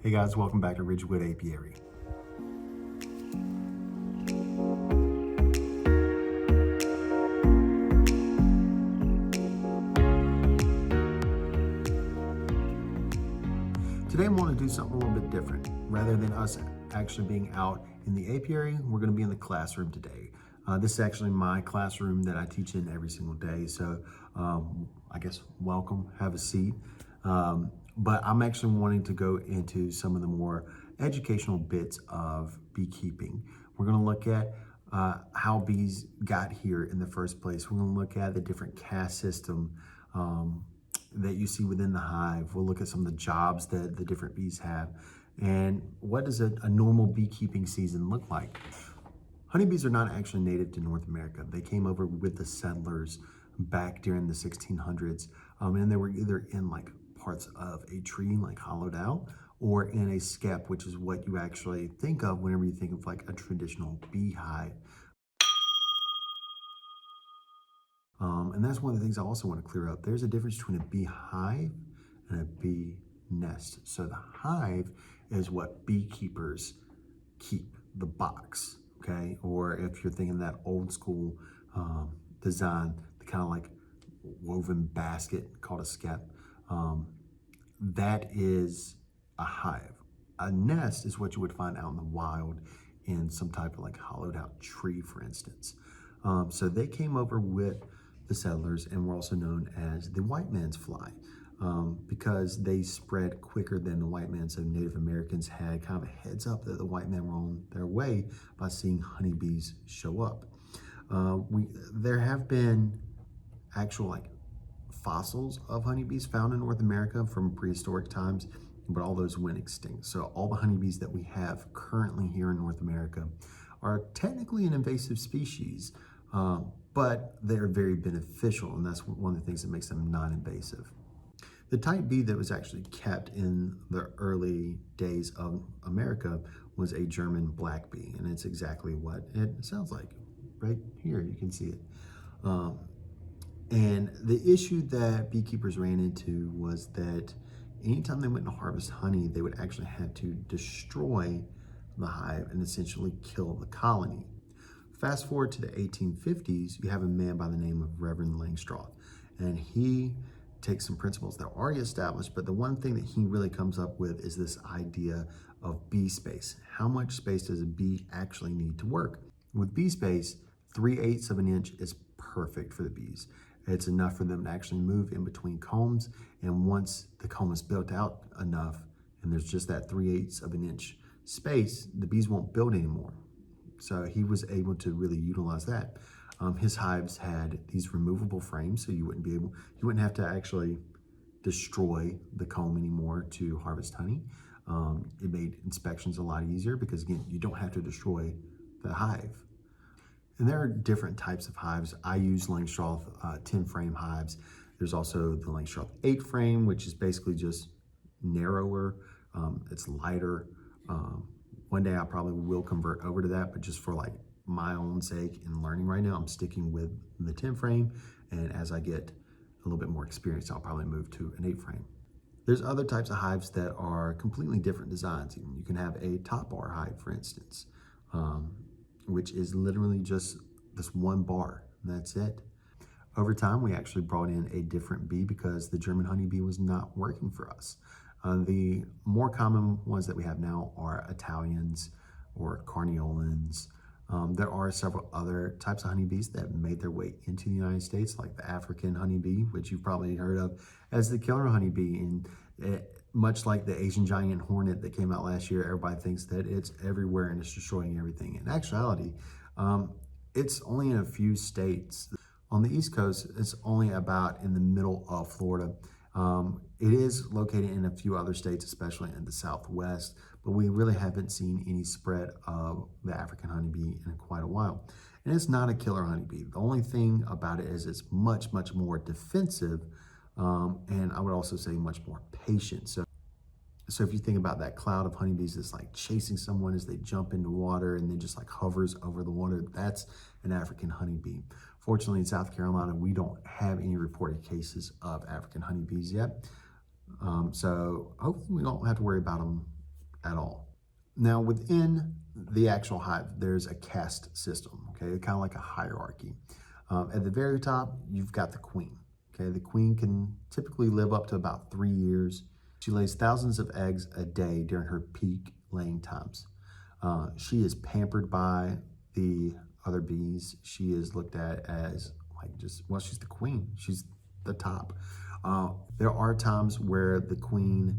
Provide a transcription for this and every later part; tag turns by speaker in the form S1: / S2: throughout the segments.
S1: Hey guys, welcome back to Ridgewood Apiary. Today I want to do something a little bit different. Rather than us actually being out in the apiary, we're going to be in the classroom today. This is actually my classroom that I teach in every single day. So I guess welcome, have a seat. But I'm actually wanting to go into some of the more educational bits of beekeeping. We're going to look at how bees got here in the first place. We're going to look at the different caste system that you see within the hive. We'll look at some of the jobs that the different bees have. And what does a normal beekeeping season look like? Honeybees are not actually native to North America. They came over with the settlers back during the 1600s. And they were either in like parts of a tree, like hollowed out, or in a skep, which is what you actually think of whenever you think of like a traditional beehive. And that's one of the things I also want to clear up. There's a difference between a beehive and a bee nest. So the hive is what beekeepers keep, the box, okay? Or if you're thinking that old school design, the kind of like woven basket called a skep, that is a hive. A nest is what you would find out in the wild in some type of like hollowed out tree, for instance. So they came over with the settlers and were also known as the white man's fly because they spread quicker than the white man. So Native Americans had kind of a heads up that the white men were on their way by seeing honeybees show up. There have been actual like fossils of honeybees found in North America from prehistoric times, but all those went extinct. So all the honeybees that we have currently here in North America are technically an invasive species, but they're very beneficial, and that's one of the things that makes them non-invasive. The type bee that was actually kept in the early days of America was a German black bee, and it's exactly what it sounds like. Right here, you can see it. And the issue that beekeepers ran into was that anytime they went to harvest honey, they would actually have to destroy the hive and essentially kill the colony. Fast forward to the 1850s, you have a man by the name of Reverend Langstroth, and he takes some principles that are already established, but the one thing that he really comes up with is this idea of bee space. How much space does a bee actually need to work? With bee space, 3/8 of an inch is perfect for the bees. It's enough for them to actually move in between combs, and once the comb is built out enough, and there's just that 3/8 of an inch space, the bees won't build anymore. So he was able to really utilize that. His hives had these removable frames, so you wouldn't have to actually destroy the comb anymore to harvest honey. It made inspections a lot easier because again, you don't have to destroy the hive. And there are different types of hives. I use Langstroth 10 frame hives. There's also the Langstroth 8 frame, which is basically just narrower. It's lighter. One day I probably will convert over to that, but just for like my own sake and learning right now, I'm sticking with the 10 frame. And as I get a little bit more experience, I'll probably move to an 8 frame. There's other types of hives that are completely different designs. You can have a top bar hive, for instance, which is literally just this one bar, and that's it. Over time, we actually brought in a different bee because the German honeybee was not working for us. The more common ones that we have now are Italians or Carniolans. There are several other types of honeybees that made their way into the United States, like the African honeybee, which you've probably heard of as the killer honeybee. And much like the Asian giant hornet that came out last year, everybody thinks that it's everywhere and it's destroying everything. In actuality, it's only in a few states. On the East Coast, it's only about in the middle of Florida. It is located in a few other states, especially in the Southwest, but we really haven't seen any spread of the African honeybee in quite a while. And it's not a killer honeybee. The only thing about it is it's much, much more defensive, and I would also say much more patient. So if you think about that cloud of honeybees that's like chasing someone as they jump into water and then just like hovers over the water, that's an African honeybee. Fortunately, in South Carolina, we don't have any reported cases of African honeybees yet. So hopefully we don't have to worry about them at all. Now within the actual hive, there's a caste system, okay, kind of like a hierarchy. At the very top, you've got the queen. Okay, the queen can typically live up to about 3 years. She lays thousands of eggs a day during her peak laying times. She is pampered by the other bees. She is looked at as like well, she's the queen. She's the top. There are times where the queen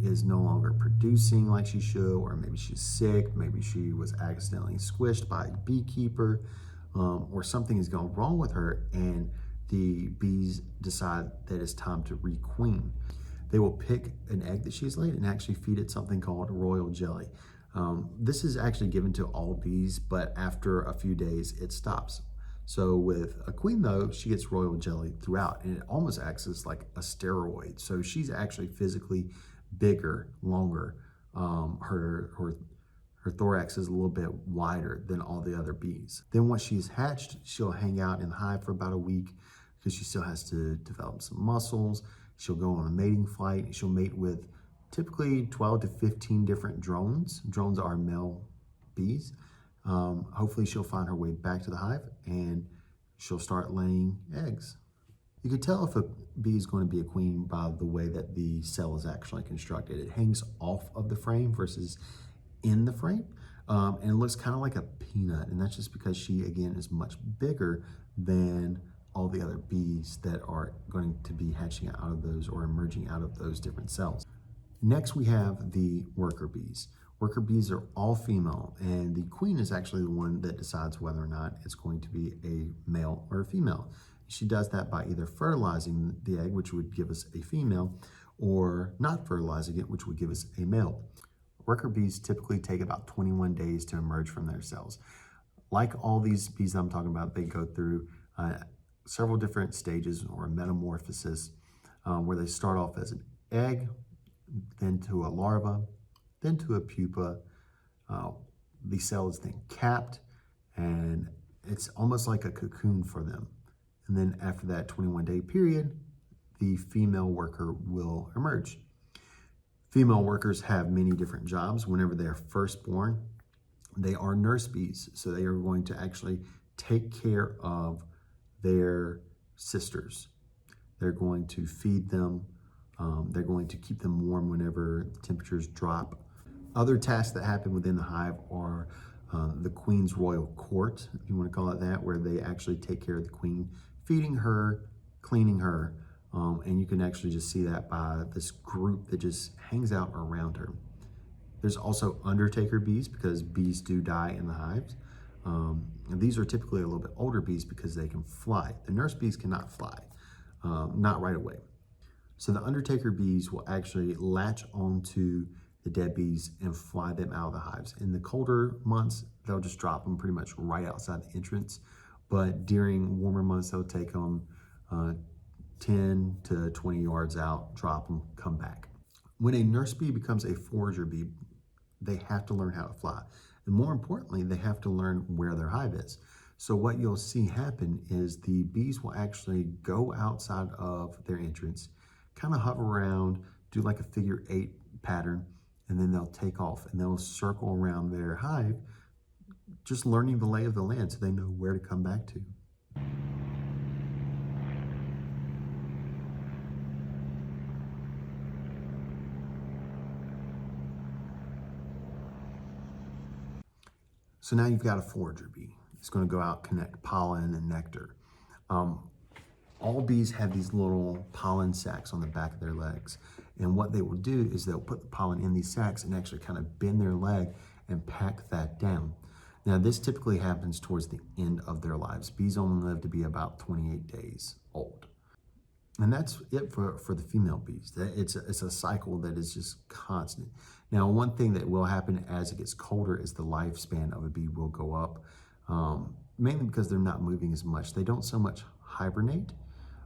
S1: is no longer producing like she should, or maybe she's sick, maybe she was accidentally squished by a beekeeper, or something has gone wrong with her, and the bees decide that it's time to requeen. They will pick an egg that she's laid and actually feed it something called royal jelly. This is actually given to all bees, but after a few days, it stops. So with a queen though, she gets royal jelly throughout, and it almost acts as like a steroid. So she's actually physically bigger, longer. Her thorax is a little bit wider than all the other bees. Then once she's hatched, she'll hang out in the hive for about a week because she still has to develop some muscles. She'll go on a mating flight. She'll mate with typically 12 to 15 different drones. Drones are male bees. Hopefully she'll find her way back to the hive and she'll start laying eggs. You can tell if a bee is going to be a queen by the way that the cell is actually constructed. It hangs off of the frame versus in the frame, and it looks kind of like a peanut, and that's just because she, again, is much bigger than all the other bees that are going to be hatching out of those or emerging out of those different cells. Next, we have the worker bees. Worker bees are all female, and the queen is actually the one that decides whether or not it's going to be a male or a female. She does that by either fertilizing the egg, which would give us a female, or not fertilizing it, which would give us a male. Worker bees typically take about 21 days to emerge from their cells. Like all these bees I'm talking about, they go through several different stages or metamorphosis, where they start off as an egg, then to a larva, then to a pupa. The cell is then capped, and it's almost like a cocoon for them. And then after that 21-day period, the female worker will emerge. Female workers have many different jobs. Whenever they're first born, they are nurse bees. So they are going to actually take care of their sisters. They're going to feed them. They're going to keep them warm whenever temperatures drop. Other tasks that happen within the hive are the queen's royal court, if you want to call it that, where they actually take care of the queen, feeding her, cleaning her, and you can actually just see that by this group that just hangs out around her. There's also Undertaker bees, because bees do die in the hives. And these are typically a little bit older bees because they can fly. The nurse bees cannot fly, not right away. So the Undertaker bees will actually latch onto the dead bees and fly them out of the hives. In the colder months, they'll just drop them pretty much right outside the entrance. But during warmer months, they'll take them 10 to 20 yards out, drop them, come back. When a nurse bee becomes a forager bee, they have to learn how to fly. And more importantly, they have to learn where their hive is. So what you'll see happen is the bees will actually go outside of their entrance, kind of hover around, do like a figure-8 pattern, and then they'll take off and they'll circle around their hive, just learning the lay of the land so they know where to come back to. So now you've got a forager bee. It's going to go out, connect pollen and nectar. All bees have these little pollen sacs on the back of their legs. And what they will do is they'll put the pollen in these sacs and actually kind of bend their leg and pack that down. Now this typically happens towards the end of their lives. Bees only live to be about 28 days old. And that's it for the female bees. It's a cycle that is just constant. Now, one thing that will happen as it gets colder is the lifespan of a bee will go up, mainly because they're not moving as much. They don't so much hibernate,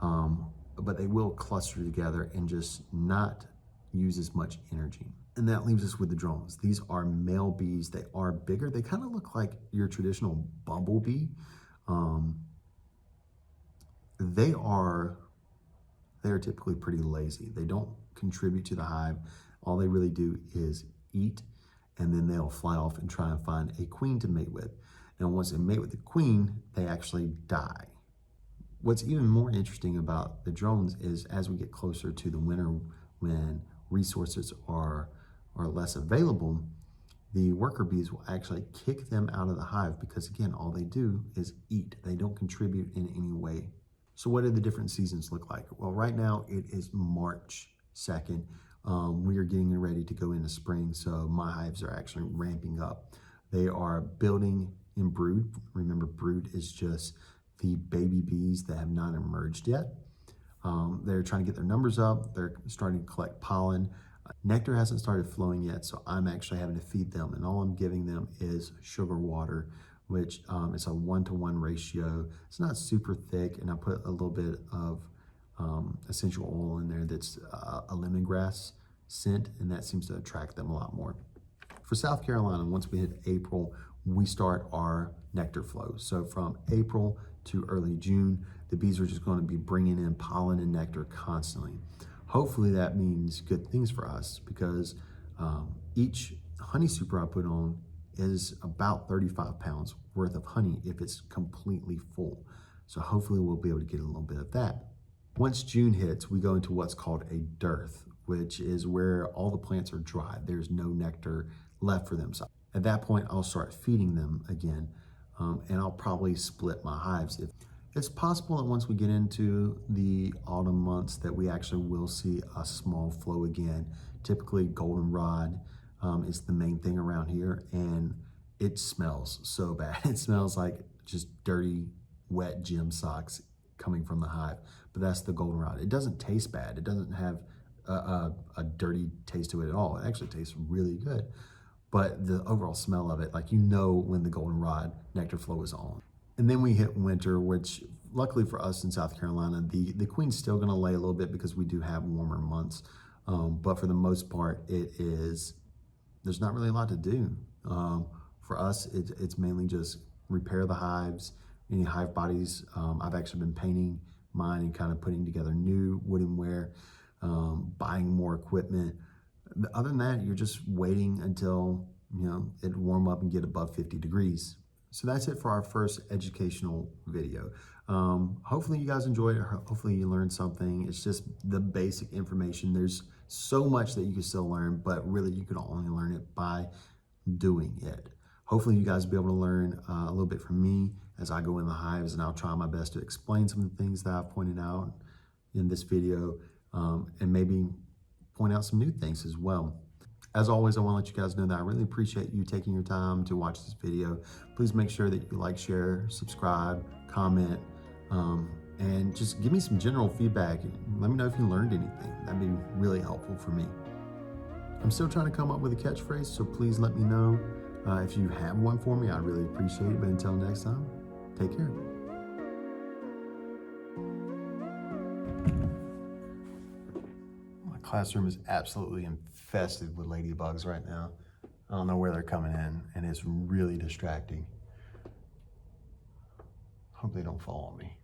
S1: but they will cluster together and just not use as much energy. And that leaves us with the drones. These are male bees. They are bigger. They kind of look like your traditional bumblebee. They are typically pretty lazy. They don't contribute to the hive. All they really do is eat, and then they'll fly off and try and find a queen to mate with. Now, once they mate with the queen, they actually die. What's even more interesting about the drones is as we get closer to the winter, when resources are less available, the worker bees will actually kick them out of the hive because, again, all they do is eat. They don't contribute in any way. So what do the different seasons look like? Well, right now it is March 2nd. We are getting ready to go into spring, so my hives are actually ramping up. They are building in brood. Remember, brood is just the baby bees that have not emerged yet. They're trying to get their numbers up. They're starting to collect pollen. Nectar hasn't started flowing yet, so I'm actually having to feed them, and all I'm giving them is sugar water, which is a 1-to-1 ratio. It's not super thick, and I put a little bit of essential oil in there that's a lemongrass scent, and that seems to attract them a lot more. For South Carolina, once we hit April, we start our nectar flow. So from April to early June, the bees are just going to be bringing in pollen and nectar constantly. Hopefully that means good things for us, because each honey super I put on is about 35 pounds worth of honey if it's completely full. So hopefully we'll be able to get a little bit of that. Once June hits, we go into what's called a dearth, which is where all the plants are dry. There's no nectar left for them. So at that point, I'll start feeding them again, and I'll probably split my hives. It's possible that once we get into the autumn months that we actually will see a small flow again. Typically goldenrod is the main thing around here, and it smells so bad. It smells like just dirty, wet gym socks coming from the hive, but that's the goldenrod. It doesn't taste bad. It doesn't have a dirty taste to it at all. It actually tastes really good, but the overall smell of it, like, you know when the goldenrod nectar flow is on. And then we hit winter, which luckily for us in South Carolina, the queen's still gonna lay a little bit because we do have warmer months. But for the most part, there's not really a lot to do. For us, it's mainly just repair the hives, any hive bodies. I've actually been painting mine and kind of putting together new woodenware, buying more equipment. Other than that, you're just waiting until, it warm up and get above 50 degrees. So that's it for our first educational video. Hopefully you guys enjoyed it. Hopefully you learned something. It's just the basic information. There's so much that you can still learn, but really you can only learn it by doing it. Hopefully you guys will be able to learn a little bit from me as I go in the hives, and I'll try my best to explain some of the things that I've pointed out in this video, and maybe point out some new things as well. As always, I want to let you guys know that I really appreciate you taking your time to watch this video. Please make sure that you like, share, subscribe, comment, and just give me some general feedback. Let me know if you learned anything. That'd be really helpful for me. I'm still trying to come up with a catchphrase, so please let me know if you have one for me. I'd really appreciate it. But until next time, take care. Classroom is absolutely infested with ladybugs right now. I don't know where they're coming in, and it's really distracting. Hope they don't fall on me.